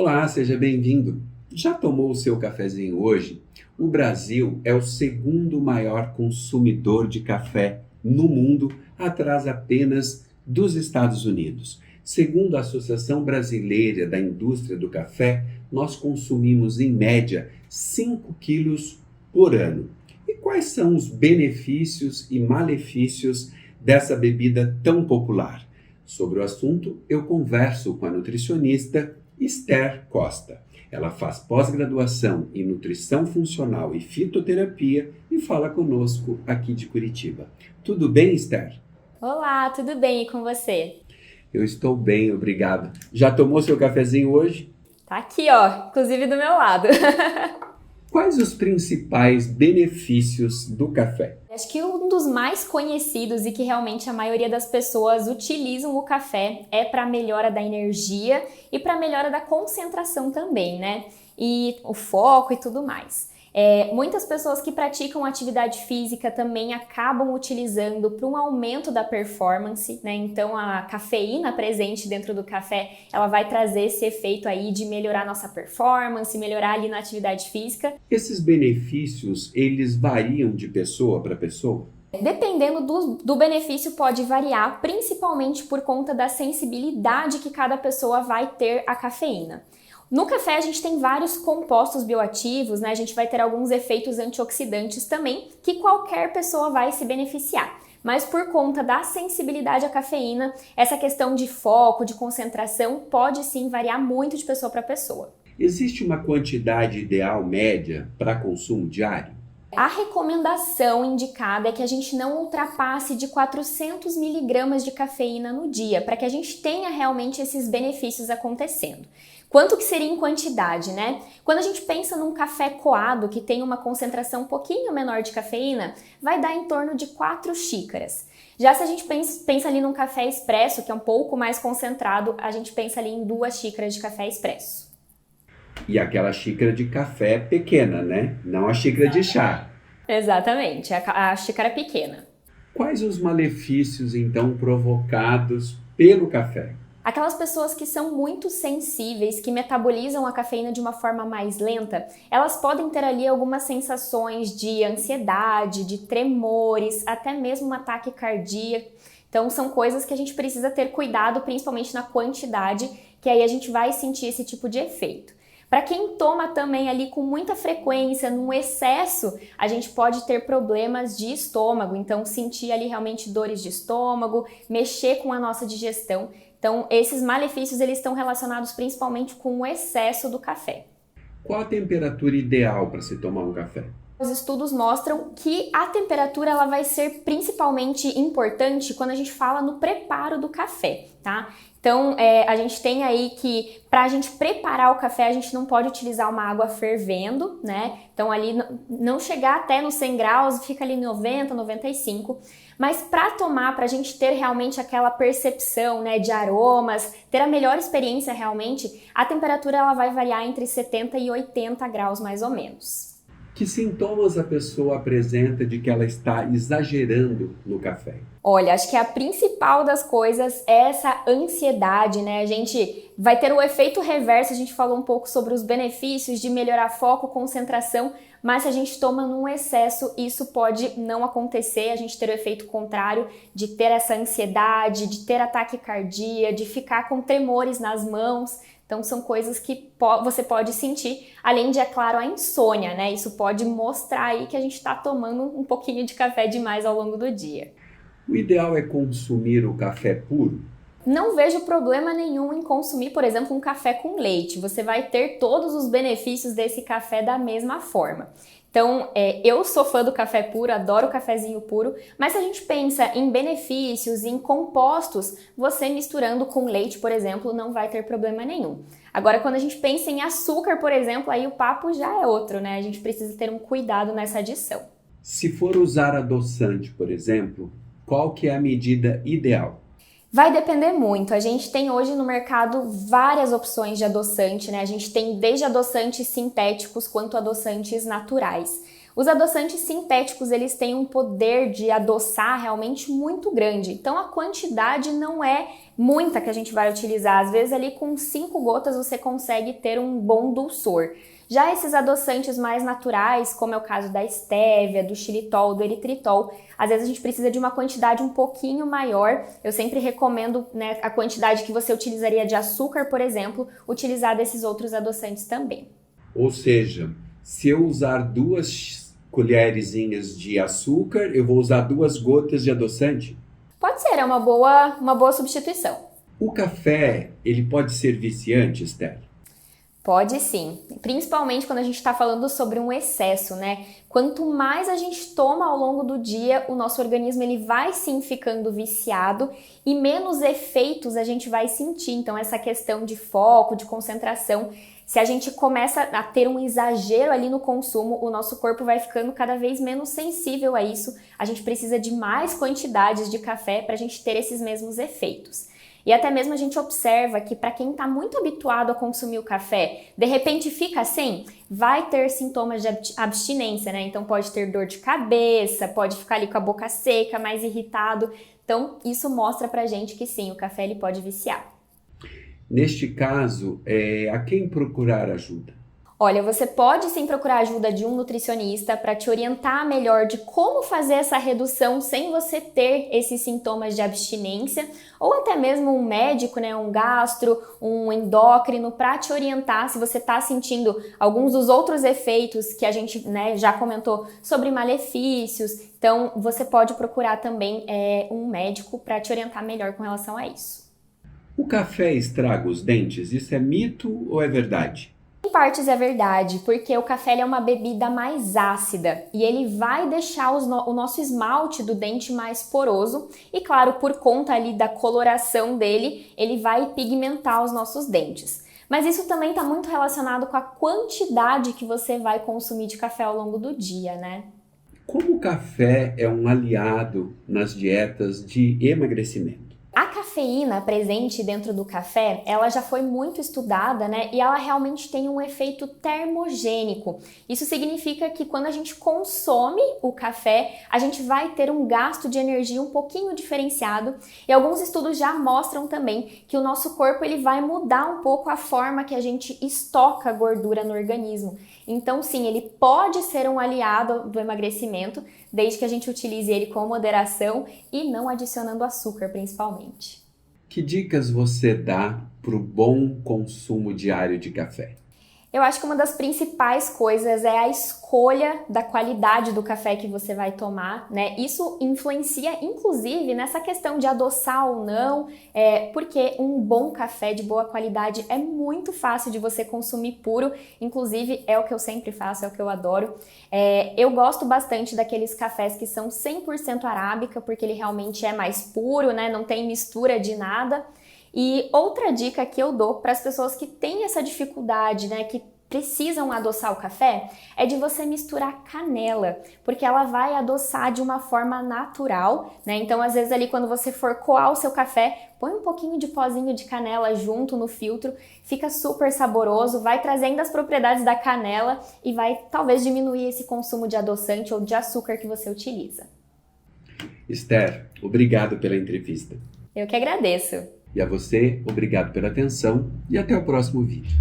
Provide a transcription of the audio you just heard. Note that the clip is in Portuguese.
Olá, seja bem-vindo. Já tomou o seu cafezinho hoje? O Brasil é o segundo maior consumidor de café no mundo, atrás apenas dos Estados Unidos. Segundo a Associação Brasileira da Indústria do Café, nós consumimos em média 5 quilos por ano. E quais são os benefícios e malefícios dessa bebida tão popular? Sobre o assunto, eu converso com a nutricionista Esther Costa. Ela faz pós-graduação em nutrição funcional e fitoterapia e fala conosco aqui de Curitiba. Tudo bem, Esther? Olá, tudo bem? E com você? Eu estou bem, obrigado. Já tomou seu cafezinho hoje? Tá aqui, ó, inclusive do meu lado. Quais os principais benefícios do café? Acho que um dos mais conhecidos e que realmente a maioria das pessoas utilizam o café é para melhora da energia e para melhora da concentração também, né? E o foco e tudo mais. Muitas pessoas que praticam atividade física também acabam utilizando para um aumento da performance, né? Então a cafeína presente dentro do café, ela vai trazer esse efeito aí de melhorar nossa performance, melhorar ali na atividade física. Esses benefícios, eles variam de pessoa para pessoa? Dependendo do benefício pode variar, principalmente por conta da sensibilidade que cada pessoa vai ter à cafeína. No café a gente tem vários compostos bioativos, né? A gente vai ter alguns efeitos antioxidantes também, que qualquer pessoa vai se beneficiar. Mas por conta da sensibilidade à cafeína, essa questão de foco, de concentração, pode sim variar muito de pessoa para pessoa. Existe uma quantidade ideal média para consumo diário? A recomendação indicada é que a gente não ultrapasse de 400 miligramas de cafeína no dia, para que a gente tenha realmente esses benefícios acontecendo. Quanto que seria em quantidade, né? Quando a gente pensa num café coado, que tem uma concentração um pouquinho menor de cafeína, vai dar em torno de 4 xícaras. Já se a gente pensa ali num café expresso, que é um pouco mais concentrado, a gente pensa ali em 2 xícaras de café expresso. E aquela xícara de café pequena, né? Não a xícara de chá. Exatamente, a xícara pequena. Quais os malefícios, então, provocados pelo café? Aquelas pessoas que são muito sensíveis, que metabolizam a cafeína de uma forma mais lenta, elas podem ter ali algumas sensações de ansiedade, de tremores, até mesmo um ataque cardíaco. Então são coisas que a gente precisa ter cuidado, principalmente na quantidade, que aí a gente vai sentir esse tipo de efeito. Para quem toma também ali com muita frequência, num excesso, a gente pode ter problemas de estômago, então sentir ali realmente dores de estômago, mexer com a nossa digestão. Então esses malefícios eles estão relacionados principalmente com o excesso do café. Qual a temperatura ideal para se tomar um café? Os estudos mostram que a temperatura ela vai ser principalmente importante quando a gente fala no preparo do café, tá? Então, a gente tem aí que para a gente preparar o café, a gente não pode utilizar uma água fervendo, né? Então, ali não chegar até nos 100 graus, fica ali 90, 95. Mas para tomar, para a gente ter realmente aquela percepção, né, de aromas, ter a melhor experiência realmente, a temperatura ela vai variar entre 70 e 80 graus mais ou menos. Que sintomas a pessoa apresenta de que ela está exagerando no café? Olha, acho que a principal das coisas é essa ansiedade, né? A gente vai ter o efeito reverso, a gente falou um pouco sobre os benefícios de melhorar foco, concentração, mas se a gente toma num excesso, isso pode não acontecer, a gente ter o efeito contrário de ter essa ansiedade, de ter ataque cardíaco, de ficar com tremores nas mãos. Então são coisas que você pode sentir, além de, é claro, a insônia, né? Isso pode mostrar aí que a gente está tomando um pouquinho de café demais ao longo do dia. O ideal é consumir o café puro? Não vejo problema nenhum em consumir, por exemplo, um café com leite. Você vai ter todos os benefícios desse café da mesma forma. Então, eu sou fã do café puro, adoro o cafezinho puro, mas se a gente pensa em benefícios, em compostos, você misturando com leite, por exemplo, não vai ter problema nenhum. Agora, quando a gente pensa em açúcar, por exemplo, aí o papo já é outro, né? A gente precisa ter um cuidado nessa adição. Se for usar adoçante, por exemplo, qual que é a medida ideal? Vai depender muito. A gente tem hoje no mercado várias opções de adoçante, né? A gente tem desde adoçantes sintéticos quanto adoçantes naturais. Os adoçantes sintéticos, eles têm um poder de adoçar realmente muito grande. Então a quantidade não é muita que a gente vai utilizar. Às vezes ali com 5 gotas você consegue ter um bom dulçor. Já esses adoçantes mais naturais, como é o caso da estévia, do xilitol, do eritritol, às vezes a gente precisa de uma quantidade um pouquinho maior. Eu sempre recomendo, né, a quantidade que você utilizaria de açúcar, por exemplo, utilizar desses outros adoçantes também. Ou seja, se eu usar 2 colherzinhas de açúcar, eu vou usar 2 gotas de adoçante? Pode ser, é uma boa substituição. O café, ele pode ser viciante, Esther? Pode sim, principalmente quando a gente está falando sobre um excesso, né? Quanto mais a gente toma ao longo do dia, o nosso organismo ele vai sim ficando viciado e menos efeitos a gente vai sentir. Então essa questão de foco, de concentração, se a gente começa a ter um exagero ali no consumo, o nosso corpo vai ficando cada vez menos sensível a isso. A gente precisa de mais quantidades de café para a gente ter esses mesmos efeitos. E até mesmo a gente observa que para quem está muito habituado a consumir o café, de repente fica sem, vai ter sintomas de abstinência, né? Então pode ter dor de cabeça, pode ficar ali com a boca seca, mais irritado. Então isso mostra pra gente que sim, o café ele pode viciar. Neste caso, a quem procurar ajuda? Olha, você pode sim procurar a ajuda de um nutricionista para te orientar melhor de como fazer essa redução sem você ter esses sintomas de abstinência, ou até mesmo um médico, né, um gastro, um endócrino, para te orientar se você está sentindo alguns dos outros efeitos que a gente, né, já comentou sobre malefícios. Então, você pode procurar também um médico para te orientar melhor com relação a isso. O café estraga os dentes? Isso é mito ou é verdade? Em partes é verdade, porque o café ele é uma bebida mais ácida e ele vai deixar o nosso esmalte do dente mais poroso e, claro, por conta ali da coloração dele, ele vai pigmentar os nossos dentes. Mas isso também está muito relacionado com a quantidade que você vai consumir de café ao longo do dia, né? Como o café é um aliado nas dietas de emagrecimento? A cafeína presente dentro do café, ela já foi muito estudada, né? E ela realmente tem um efeito termogênico. Isso significa que quando a gente consome o café, a gente vai ter um gasto de energia um pouquinho diferenciado. E alguns estudos já mostram também que o nosso corpo ele vai mudar um pouco a forma que a gente estoca gordura no organismo. Então, sim, ele pode ser um aliado do emagrecimento, desde que a gente utilize ele com moderação e não adicionando açúcar, principalmente. Que dicas você dá para o bom consumo diário de café? Eu acho que uma das principais coisas é a escolha da qualidade do café que você vai tomar, né? Isso influencia, inclusive, nessa questão de adoçar ou não, porque um bom café de boa qualidade é muito fácil de você consumir puro, inclusive é o que eu sempre faço, é o que eu adoro. Eu gosto bastante daqueles cafés que são 100% arábica, porque ele realmente é mais puro, né? Não tem mistura de nada. E outra dica que eu dou para as pessoas que têm essa dificuldade, né, que precisam adoçar o café, é de você misturar canela, porque ela vai adoçar de uma forma natural, né? Então, às vezes ali quando você for coar o seu café, põe um pouquinho de pozinho de canela junto no filtro, fica super saboroso, vai trazendo as propriedades da canela e vai talvez diminuir esse consumo de adoçante ou de açúcar que você utiliza. Esther, obrigado pela entrevista. Eu que agradeço. E a você, obrigado pela atenção e até o próximo vídeo.